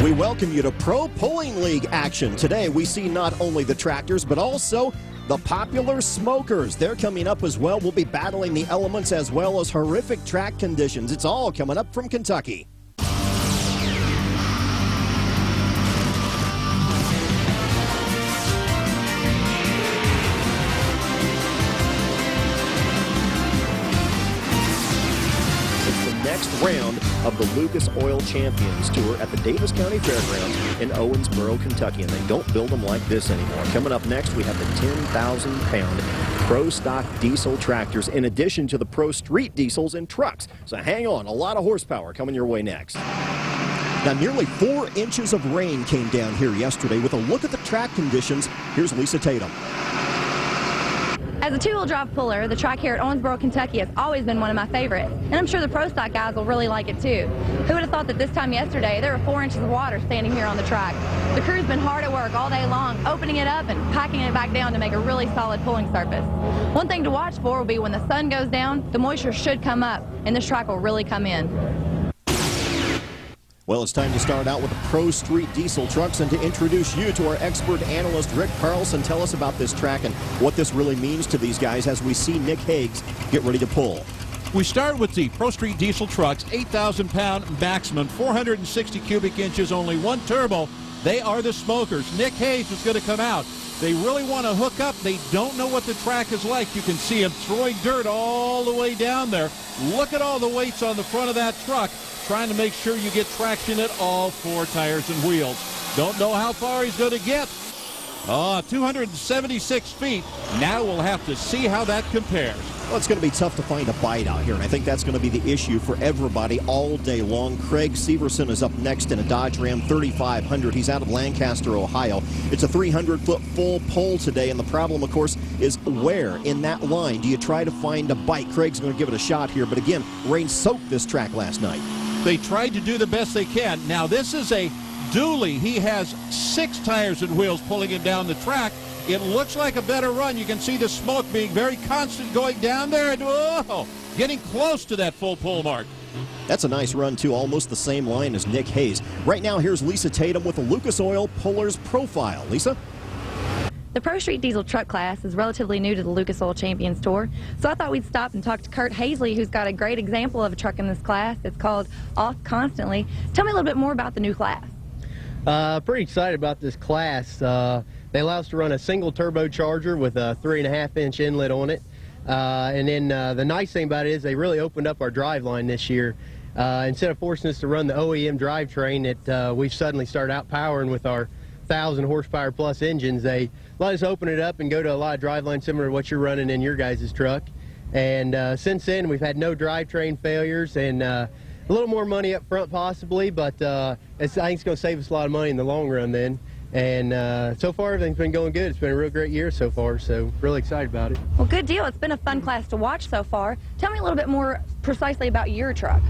We welcome you to Pro Pulling League action. Today we see not only the tractors but also the popular smokers. They're coming up as well. We'll be battling the elements as well as horrific track conditions. It's all coming up from Kentucky. Next round of the Lucas Oil Champions Tour at the Davis County Fairgrounds in Owensboro, Kentucky. And they don't build them like this anymore. Coming up next, we have the 10,000-pound Pro Stock diesel tractors in addition to the Pro Street diesels and trucks. So hang on, a lot of horsepower coming your way next. Now, nearly 4 inches of rain came down here yesterday. With a look at the track conditions, here's Lisa Tatum. As a two-wheel drive puller, the track here at Owensboro, Kentucky has always been one of my favorites, and I'm sure the Pro Stock guys will really like it too. Who would have thought that this time yesterday there were 4 inches of water standing here on the track? The crew's been hard at work all day long, opening it up and packing it back down to make a really solid pulling surface. One thing to watch for will be when the sun goes down, the moisture should come up, and this track will really come in. Well, it's time to start out with the Pro Street diesel trucks and to introduce you to our expert analyst, Rick Carlson. Tell us about this track and what this really means to these guys as we see Nick Hagues get ready to pull. We start with the Pro Street diesel trucks, 8,000-pound maximum, 460 cubic inches, only one turbo. They are the smokers. Nick Hagues is going to come out. They really want to hook up. They don't know what the track is like. You can see him throwing dirt all the way down there. Look at all the weights on the front of that truck, trying to make sure you get traction at all 4 tires and wheels. Don't know how far he's going to get. 276 feet. Now we'll have to see how that compares. Well, it's going to be tough to find a bite out here, and I think that's going to be the issue for everybody all day long. Craig Severson is up next in a Dodge Ram 3500. He's out of Lancaster, Ohio. It's a 300-foot full pull today, and the problem, of course, is where in that line do you try to find a bite? Craig's going to give it a shot here, but again, rain soaked this track last night. They tried to do the best they can. Now, this is a dually. He has 6 tires and wheels pulling him down the track. It looks like a better run. You can see the smoke being very constant going down there and getting close to that full pull mark. That's a nice run, too. Almost the same line as Nick Hagues. Right now, here's Lisa Tatum with a Lucas Oil Puller's Profile. Lisa? The Pro Street diesel truck class is relatively new to the Lucas Oil Champions Tour, so I thought we'd stop and talk to Kurt Hazley, who's got a great example of a truck in this class. It's called Off Constantly. Tell me a little bit more about the new class. Pretty excited about this class. They allow us to run a single turbocharger with a 3.5-inch inlet on it. And then the nice thing about it is they really opened up our drive line this year. Instead of forcing us to run the OEM drivetrain that we've suddenly started out powering with our 1,000 horsepower plus engines, they let us open it up and go to a lot of drive lines similar to what you're running in your guys' truck. And since then, we've had no drivetrain failures and a little more money up front possibly, but I think it's going to save us a lot of money in the long run then. And so far, everything's been going good. It's been a real great year so far, so really excited about it. Well, good deal. It's been a fun class to watch so far. Tell me a little bit more precisely about your truck.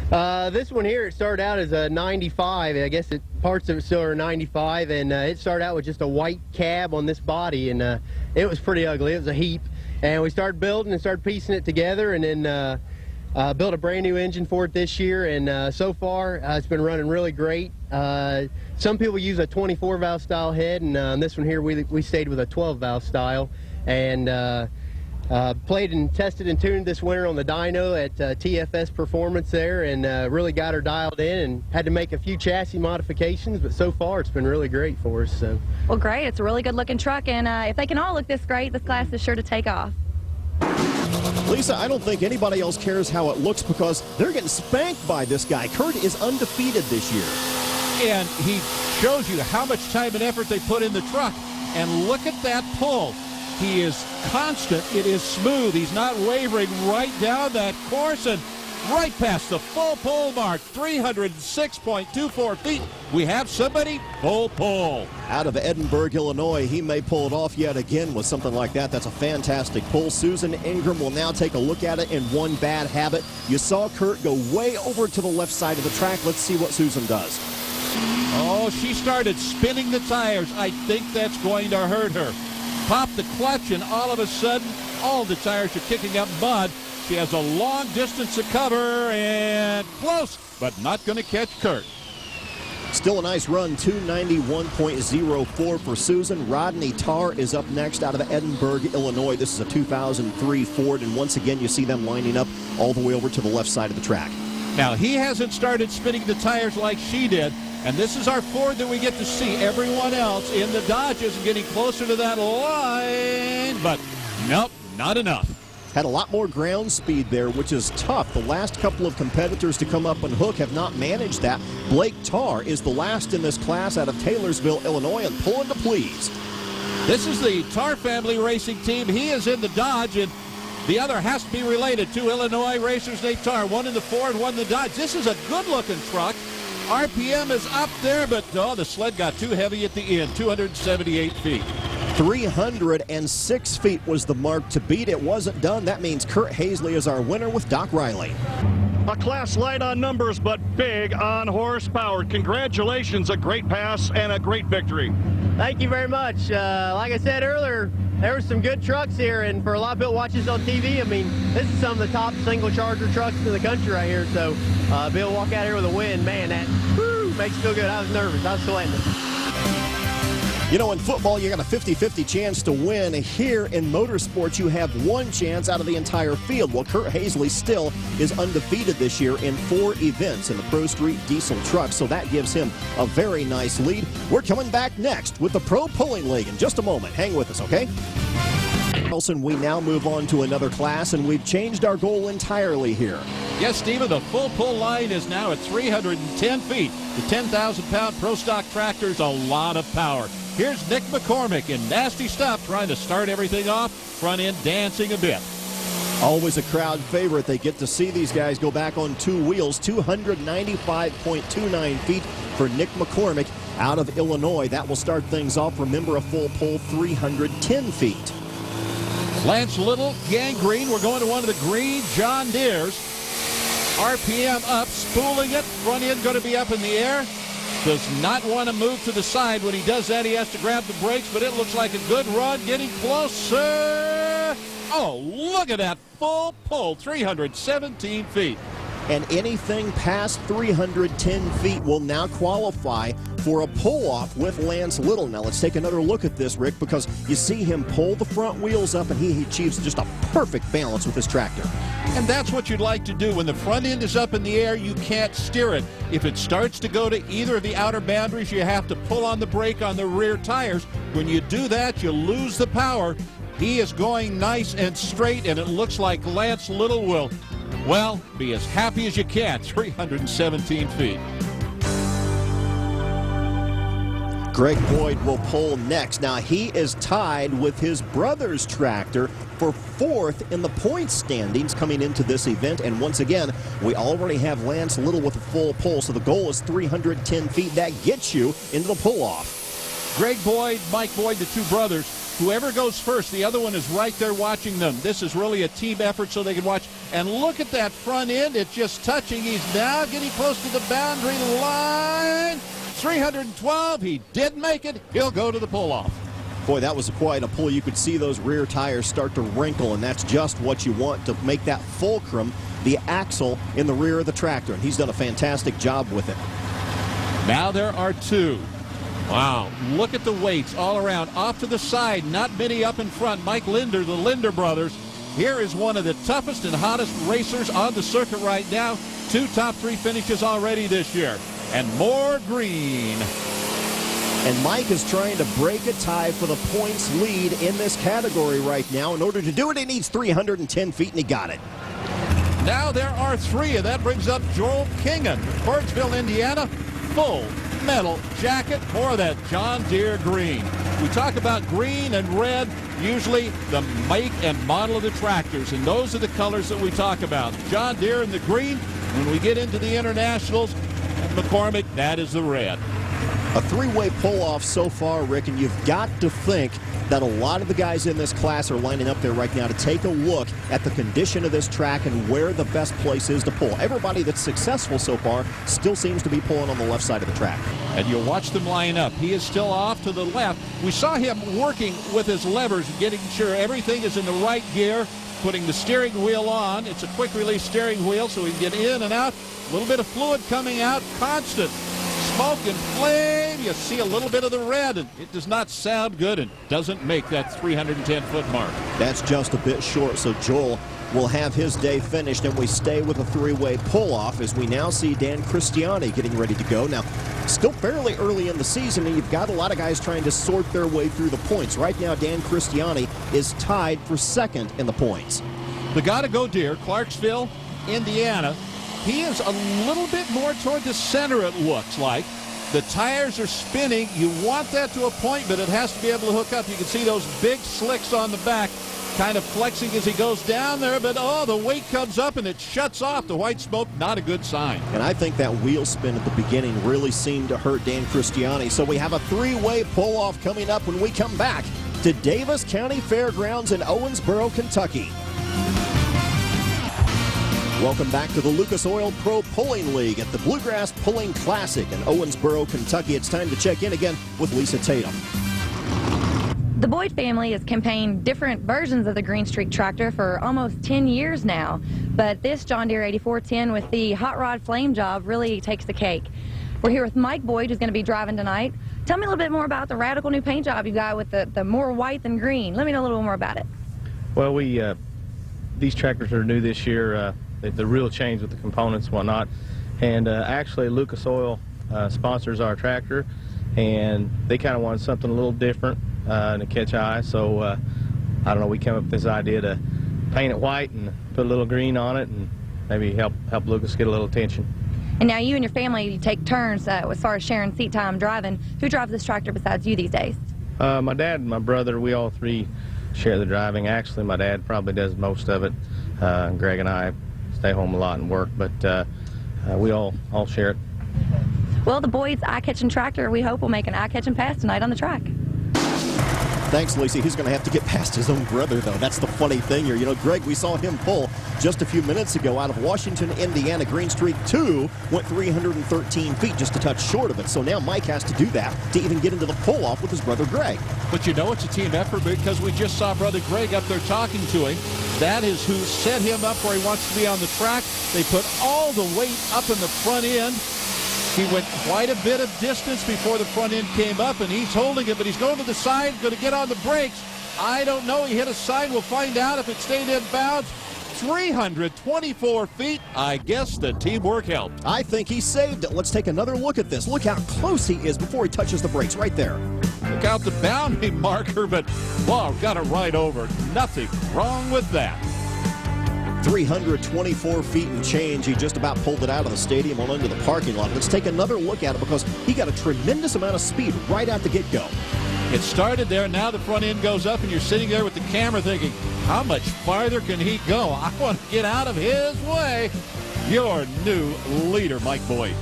This one here, it started out as a 95. I guess parts of it still are 95, and it started out with just a white cab on this body, and it was pretty ugly. It was a heap. And we started building and started piecing it together, and then built a brand new engine for it this year, and so far it's been running really great. Some people use a 24-valve style head, and on this one here we stayed with a 12-valve style, and played and tested and tuned this winter on the dyno at TFS Performance there, and really got her dialed in and had to make a few chassis modifications, but so far it's been really great for us. So. Well, great. It's a really good looking truck, and if they can all look this great, this class is sure to take off. Lisa, I don't think anybody else cares how it looks because they're getting spanked by this guy. Kurt is undefeated this year. And he shows you how much time and effort they put in the truck. And look at that pull. He is constant. It is smooth. He's not wavering right down that course and right past the full pull mark, 306.24 feet. We have somebody full pull. Out of Edinburgh, Illinois, he may pull it off yet again with something like that. That's a fantastic pull. Susan Ingram will now take a look at it in one bad habit. You saw Kurt go way over to the left side of the track. Let's see what Susan does. Oh, she started spinning the tires. I think that's going to hurt her. Popped the clutch, and all of a sudden, all the tires are kicking up mud. She has a long distance to cover, and close, but not going to catch Kurt. Still a nice run, 291.04 for Susan. Rodney Tarr is up next out of Edinburgh, Illinois. This is a 2003 Ford, and once again you see them lining up all the way over to the left side of the track. Now, he hasn't started spinning the tires like she did, and this is our Ford that we get to see. Everyone else in the Dodges getting closer to that line, but nope, not enough. Had a lot more ground speed there, which is tough. The last couple of competitors to come up and hook have not managed that. Blake Tarr is the last in this class out of Taylorsville, Illinois, and pulling to please. This is the Tarr family racing team. He is in the Dodge, and the other has to be related. Two Illinois racers named Tarr, one in the Ford, one in the Dodge. This is a good-looking truck. RPM is up there, but the sled got too heavy at the end, 278 feet. 306 feet was the mark to beat. It wasn't done. That means Kurt Hazley is our winner with Doc Riley. A class light on numbers, but big on horsepower. Congratulations, a great pass and a great victory. Thank you very much. Like I said earlier, there were some good trucks here, and for a lot of people watching on TV, I mean, this is some of the top single charger trucks in the country right here. So be able to walk out here with a win, man, that makes me feel good. I was nervous. I was sweating. You know, in football, you got a 50-50 chance to win. Here in motorsports, you have one chance out of the entire field. Well, Kurt Hazley still is undefeated this year in 4 events in the Pro Street Diesel Truck, so that gives him a very nice lead. We're coming back next with the Pro Pulling League in just a moment. Hang with us, okay? Nelson, we now move on to another class, and we've changed our goal entirely here. Yes, Stephen, the full pull line is now at 310 feet. The 10,000-pound Pro Stock tractor's a lot of power. Here's Nick McCormick in nasty stuff trying to start everything off, front end dancing a bit. Always a crowd favorite. They get to see these guys go back on 2 wheels. 295.29 feet for Nick McCormick out of Illinois. That will start things off. Remember, a full pull, 310 feet. Lance Little, Gangrene. We're going to one of the green John Deeres. RPM up, spooling it. Front end going to be up in the air. Does not want to move to the side. When he does that, he has to grab the brakes, but it looks like a good run, getting closer. Oh, look at that full pull, 317 feet. And anything past 310 feet will now qualify for a pull-off with Lance Little. Now, let's take another look at this, Rick, because you see him pull the front wheels up, and he achieves just a perfect balance with his tractor. And that's what you'd like to do. When the front end is up in the air, you can't steer it. If it starts to go to either of the outer boundaries, you have to pull on the brake on the rear tires. When you do that, you lose the power. He is going nice and straight, and it looks like Lance Little will, well, be as happy as you can, 317 feet. Greg Boyd will pull next. Now, he is tied with his brother's tractor for 4th in the points standings coming into this event. And once again, we already have Lance Little with a full pull, so the goal is 310 feet. That gets you into the pull-off. Greg Boyd, Mike Boyd, the two brothers. Whoever goes first, the other one is right there watching them. This is really a team effort so they can watch. And look at that front end. It's just touching. He's now getting close to the boundary line. 312. He did make it. He'll go to the pull-off. Boy, that was quite a pull. You could see those rear tires start to wrinkle, and that's just what you want to make that fulcrum, the axle in the rear of the tractor. And he's done a fantastic job with it. Now there are 2. Wow, look at the weights all around. Off to the side, not many up in front. Mike Linder, the Linder brothers. Here is one of the toughest and hottest racers on the circuit right now. 2 top 3 finishes already this year. And more green. And Mike is trying to break a tie for the points lead in this category right now. In order to do it, he needs 310 feet, and he got it. Now there are 3, and that brings up Joel Kingen, Fordsville, Indiana. Full metal jacket for that John Deere green. We talk about green and red, usually the make and model of the tractors, and those are the colors that we talk about. John Deere in the green. When we get into the internationals, McCormick, that is the red. A 3-way pull-off so far, Rick, and you've got to think that a lot of the guys in this class are lining up there right now to take a look at the condition of this track and where the best place is to pull. Everybody that's successful so far still seems to be pulling on the left side of the track. And you'll watch them line up. He is still off to the left. We saw him working with his levers, getting sure everything is in the right gear, putting the steering wheel on. It's a quick release steering wheel so he can get in and out. A little bit of fluid coming out, constant smoke and flame. You see a little bit of the red, and it does not sound good and doesn't make that 310-foot mark. That's just a bit short, so Joel will have his day finished, and we stay with a three-way pull-off as we now see Dan Cristiani getting ready to go. Now, still fairly early in the season, and you've got a lot of guys trying to sort their way through the points. Right now, Dan Cristiani is tied for second in the points. The Gotta-Go Deer, Clarksville, Indiana. He is a little bit more toward the center, it looks like. The tires are spinning. You want that to a point, but it has to be able to hook up. You can see those big slicks on the back kind of flexing as he goes down there, but the weight comes up and it shuts off. The white smoke, not a good sign. And I think that wheel spin at the beginning really seemed to hurt Dan Cristiani. So we have a three-way pull-off coming up when we come back to Davis County Fairgrounds in Owensboro, Kentucky. Welcome back to the Lucas Oil Pro Pulling League at the Bluegrass Pulling Classic in Owensboro, Kentucky. It's time to check in again with Lisa Tatum. The Boyd family has campaigned different versions of the Green Streak tractor for almost 10 years now, but this John Deere 8410 with the hot rod flame job really takes the cake. We're here with Mike Boyd, who's going to be driving tonight. Tell me a little bit more about the radical new paint job you got with the more white than green. Let me know a little more about it. Well, these tractors are new this year. The real change with the components and whatnot. And actually, Lucas Oil sponsors our tractor, and they kind of wanted something a little different to catch eye. So, I don't know, we came up with this idea to paint it white and put a little green on it and maybe help Lucas get a little attention. And now you and your family, you take turns as far as sharing seat time driving. Who drives this tractor besides you these days? My dad and my brother, we all three share the driving. Actually, my dad probably does most of it. Greg and I stay home a lot and work, but we all share it. Well, the Boyd's eye-catching tractor, we hope, will make an eye-catching pass tonight on the track. Thanks, Lacey. He's going to have to get past his own brother, though. That's the funny thing here. You know, Greg, we saw him pull just a few minutes ago out of Washington, Indiana. Green Streak 2 went 313 feet, just a touch short of it. So now Mike has to do that to even get into the pull-off with his brother Greg. But you know it's a team effort because we just saw brother Greg up there talking to him. That is who set him up where he wants to be on the track. They put all the weight up in the front end. He went quite a bit of distance before the front end came up, and he's holding it, but he's going to the side, going to get on the brakes. I don't know. He hit a sign. We'll find out if it stayed in bounds. 324 feet. I guess the teamwork helped. I think he saved it. Let's take another look at this. Look how close he is before he touches the brakes right there. Look out the boundary marker, but, wow, got it right over. Nothing wrong with that. 324 feet and change. He just about pulled it out of the stadium on into the parking lot. Let's take another look at it because he got a tremendous amount of speed right out the get-go. It started there, now the front end goes up, and you're sitting there with the camera thinking, how much farther can he go? I want to get out of his way. Your new leader, Mike Boyd.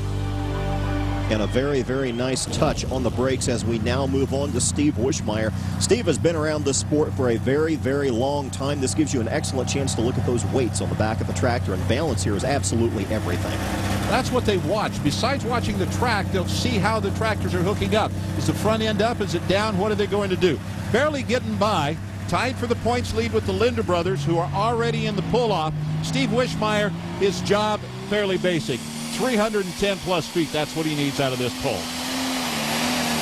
And a very, very nice touch on the brakes as we now move on to Steve Wischmeyer. Steve has been around this sport for a very, very long time. This gives you an excellent chance to look at those weights on the back of the tractor, and balance here is absolutely everything. That's what they watch. Besides watching the track, they'll see how the tractors are hooking up. Is the front end up? Is it down? What are they going to do? Barely getting by. Tied for the points lead with the Linder brothers, who are already in the pull-off. Steve Wischmeyer, his job fairly basic. 310-plus feet, that's what he needs out of this pull.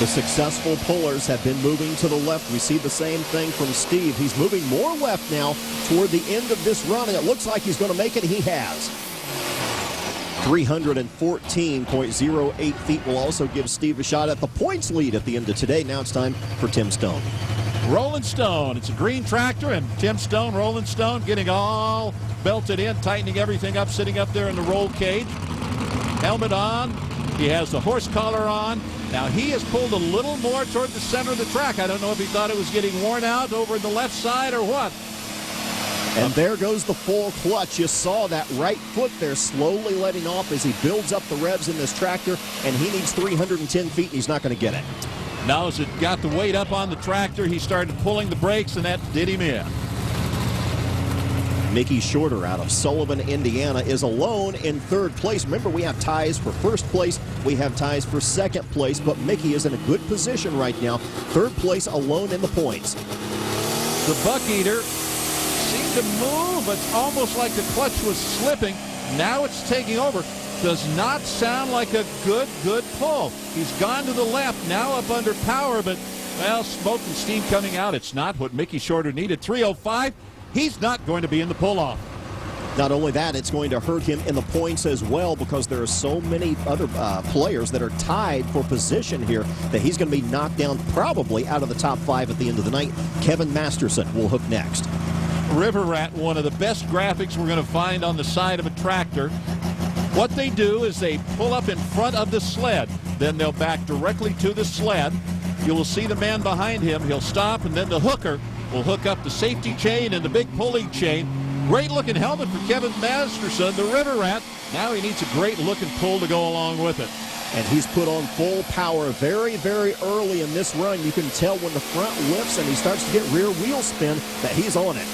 The successful pullers have been moving to the left. We see the same thing from Steve. He's moving more left now toward the end of this run, and it looks like he's going to make it. He has. 314.08 feet will also give Steve a shot at the points lead at the end of today. Now it's time for Tim Stone. Rolling Stone. It's a green tractor, and Tim Stone, Rolling Stone, getting all belted in, tightening everything up, sitting up there in the roll cage. Helmet on. He has the horse collar on. Now he has pulled a little more toward the center of the track. I don't know if he thought it was getting worn out over the left side or what. And there goes the full clutch. You saw that right foot there slowly letting off as he builds up the revs in this tractor, and he needs 310 feet, and he's not going to get it. Now as it got the weight up on the tractor, he started pulling the brakes, and that did him in. Mickey Shorter out of Sullivan, Indiana, is alone in third place. Remember, we have ties for first place. We have ties for second place, but Mickey is in a good position right now. Third place alone in the points. The Buck Eater seemed to move. It's almost like the clutch was slipping. Now it's taking over. Does not sound like a good pull. He's gone to the left, now up under power, but, well, smoke and steam coming out. It's not what Mickey Shorter needed. 305, he's not going to be in the pull-off. Not only that, it's going to hurt him in the points as well because there are so many other players that are tied for position here that he's going to be knocked down probably out of the top 5 at the end of the night. Kevin Masterson will hook next. River Rat, one of the best graphics we're going to find on the side of a tractor. What they do is they pull up in front of the sled. Then they'll back directly to the sled. You will see the man behind him. He'll stop, and then the hooker will hook up the safety chain and the big pulling chain. Great-looking helmet for Kevin Masterson, the River Rat. Now he needs a great-looking pull to go along with it. And he's put on full power very, very early in this run. You can tell when the front lifts and he starts to get rear wheel spin that he's on it.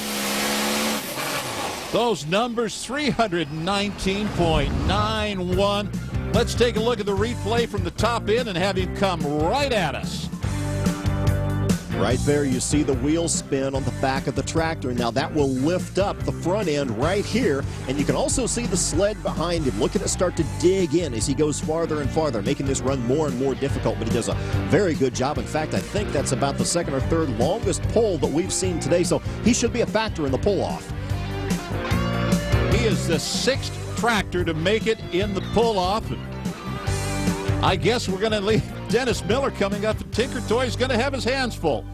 Those numbers, 319.91. Let's take a look at the replay from the top end and have him come right at us. Right there, you see the wheel spin on the back of the tractor. Now that will lift up the front end right here, and you can also see the sled behind him. Look at it start to dig in as he goes farther and farther, making this run more and more difficult, but he does a very good job. In fact, I think that's about the second or third longest pull that we've seen today, so he should be a factor in the pull-off. He is the 6th tractor to make it in the pull-off. I guess we're going to leave Dennis Miller coming up. Tinker Toy's going to have his hands full.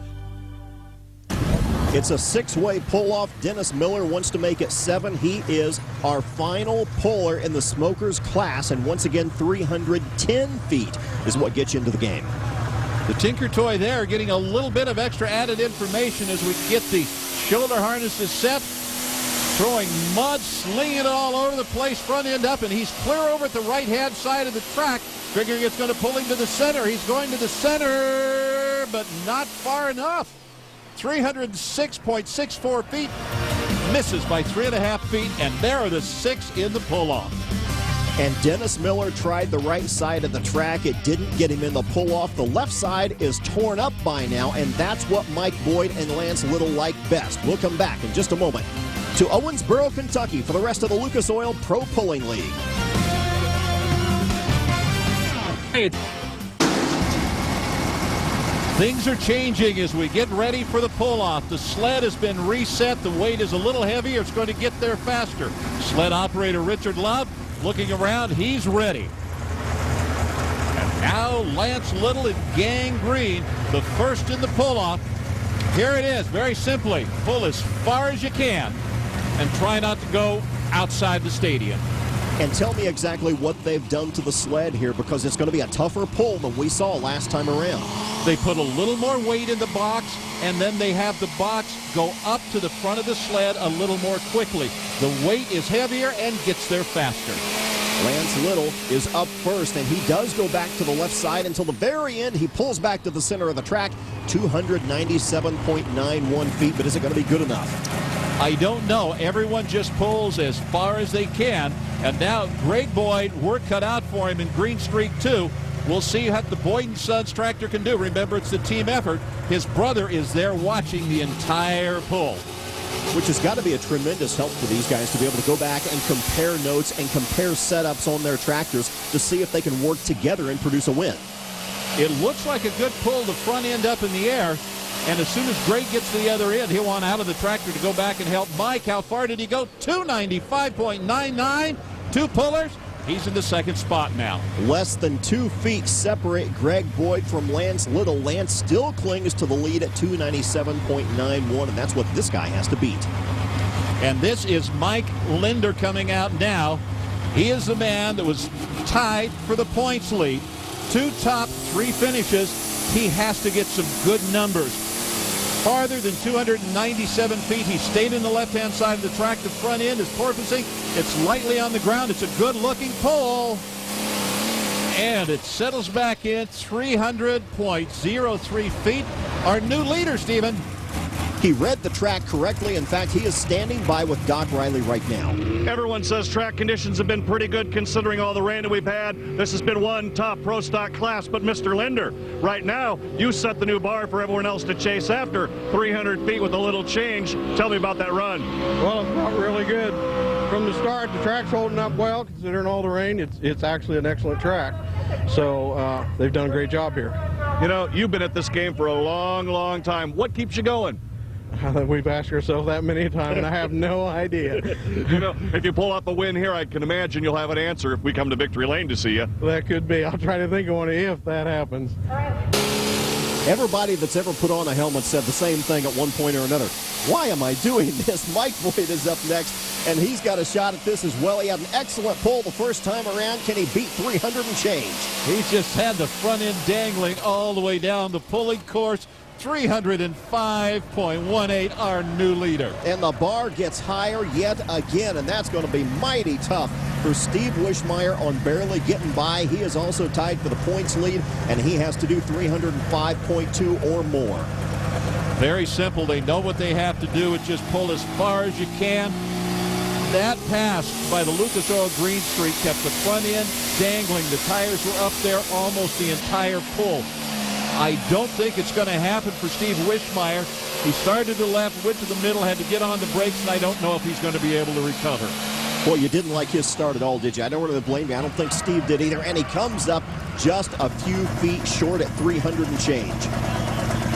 It's a 6-way pull-off. Dennis Miller wants to make it 7. He is our final puller in the Smokers class, and once again, 310 feet is what gets you into the game. The Tinker Toy there getting a little bit of extra added information as we get the shoulder harnesses set. Throwing mud, slinging it all over the place, front end up, and he's clear over at the right-hand side of the track. Figuring it's going to pull him to the center. He's going to the center, but not far enough. 306.64 feet. Misses by 3.5 feet, and there are the 6 in the pull-off. And Dennis Miller tried the right side of the track. It didn't get him in the pull-off. The left side is torn up by now, and that's what Mike Boyd and Lance Little like best. We'll come back in just a moment to Owensboro, Kentucky for the rest of the Lucas Oil Pro Pulling League. Things are changing as we get ready for the pull-off. The sled has been reset. The weight is a little heavier. It's going to get there faster. Sled operator Richard Love looking around. He's ready. And now Lance Little and Gang Green, the first in the pull-off. Here it is, very simply. Pull as far as you can and try not to go outside the stadium. And tell me exactly what they've done to the sled here, because it's going to be a tougher pull than we saw last time around. They put a little more weight in the box, and then they have the box go up to the front of the sled a little more quickly. The weight is heavier and gets there faster. Lance Little is up first, and he does go back to the left side until the very end. He pulls back to the center of the track, 297.91 feet, but is it going to be good enough? I don't know. Everyone just pulls as far as they can. And now Greg Boyd, work cut out for him in Green Streak 2. We'll see what the Boyd & Sons tractor can do. Remember, it's a team effort. His brother is there watching the entire pull. Which has got to be a tremendous help for these guys to be able to go back and compare notes and compare setups on their tractors to see if they can work together and produce a win. It looks like a good pull, the front end up in the air. And as soon as Greg gets to the other end, he'll want out of the tractor to go back and help Mike. How far did he go? 295.99. 2 pullers. He's in the second spot now. Less than 2 feet separate Greg Boyd from Lance Little. Lance still clings to the lead at 297.91, and that's what this guy has to beat. And this is Mike Linder coming out now. He is the man that was tied for the points lead. 2 top, 3 finishes. He has to get some good numbers. Farther than 297 feet. He stayed in the left-hand side of the track. The front end is porpoising. It's lightly on the ground. It's a good-looking pull. And it settles back in 300.03 feet. Our new leader, Stephen. He read the track correctly. In fact, he is standing by with Doc Riley right now. Everyone says track conditions have been pretty good considering all the rain that we've had. This has been one top pro stock class, but Mr. Linder, right now, you set the new bar for everyone else to chase after. 300 feet with a little change. Tell me about that run. Well, it felt really good. from the start, the track's holding up well, considering all the rain. It's actually an excellent track. So they've done a great job here. You know, you've been at this game for a long, long time. What keeps you going? We've asked ourselves that many times, and I have no idea. You know, if you pull off a win here, I can imagine you'll have an answer if we come to Victory Lane to see you. That could be. I'll try to think of one if that happens. Everybody that's ever put on a helmet said the same thing at one point or another. Why am I doing this? Mike Boyd is up next, and he's got a shot at this as well. He had an excellent pull the first time around. Can he beat 300 and change? He's just had the front end dangling all the way down the pulling course. 305.18, our new leader. And the bar gets higher yet again, and that's going to be mighty tough for Steve Wishmeyer on barely getting by. He is also tied for the points lead, and he has to do 305.2 or more. Very simple. They know what they have to do. It's just pull as far as you can. That pass by the Lucas Oil Green Street kept the front end dangling. The tires were up there almost the entire pull. I don't think it's going to happen for Steve Wishmeyer. He started to the left, went to the middle, had to get on the brakes, and I don't know if he's going to be able to recover. Boy, you didn't like his start at all, did you? I don't really blame you. I don't think Steve did either. And he comes up just a few feet short at 300 and change.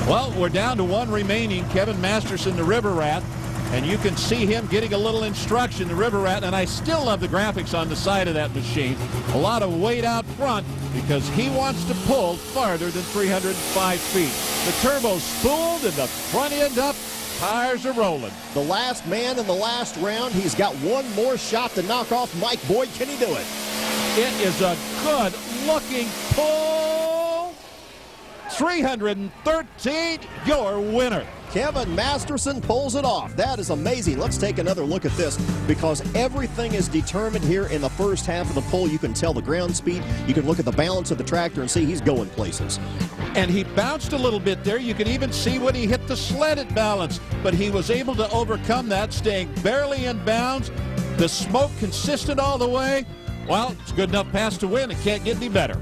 Well, we're down to one remaining, Kevin Masterson, the River Rat. And you can see him getting a little instruction, the River Rat, and I still love the graphics on the side of that machine. A lot of weight out front because he wants to pull farther than 305 feet. The turbo's spooled and the front end up. Tires are rolling. The last man in the last round. He's got one more shot to knock off Mike Boyd. Can he do it? It is a good-looking pull. 313, your winner. Kevin Masterson pulls it off. That is amazing. Let's take another look at this because everything is determined here in the first half of the pull. You can tell the ground speed. You can look at the balance of the tractor and see he's going places. And he bounced a little bit there. You can even see when he hit the sled at balance. But he was able to overcome that, staying barely in bounds. The smoke consistent all the way. Well, it's a good enough pass to win. It can't get any better.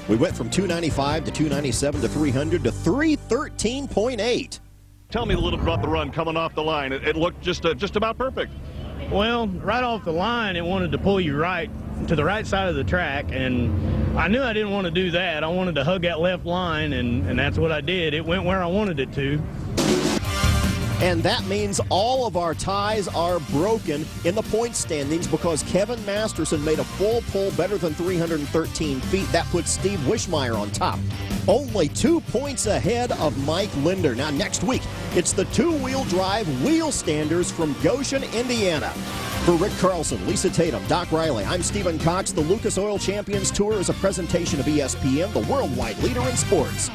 We went from 295 to 297 to 300 to 313.8. Tell me a little bit about the run coming off the line. It looked just about perfect. Well, right off the line, it wanted to pull you right to the right side of the track, and I knew I didn't want to do that. I wanted to hug that left line, and that's what I did. It went where I wanted it to. And that means all of our ties are broken in the point standings because Kevin Masterson made a full pull better than 313 feet. That puts Steve Wishmeyer on top. Only 2 points ahead of Mike Linder. Now, next week, it's the two-wheel drive wheel standers from Goshen, Indiana. For Rick Carlson, Lisa Tatum, Doc Riley, I'm Stephen Cox. The Lucas Oil Champions Tour is a presentation of ESPN, the worldwide leader in sports.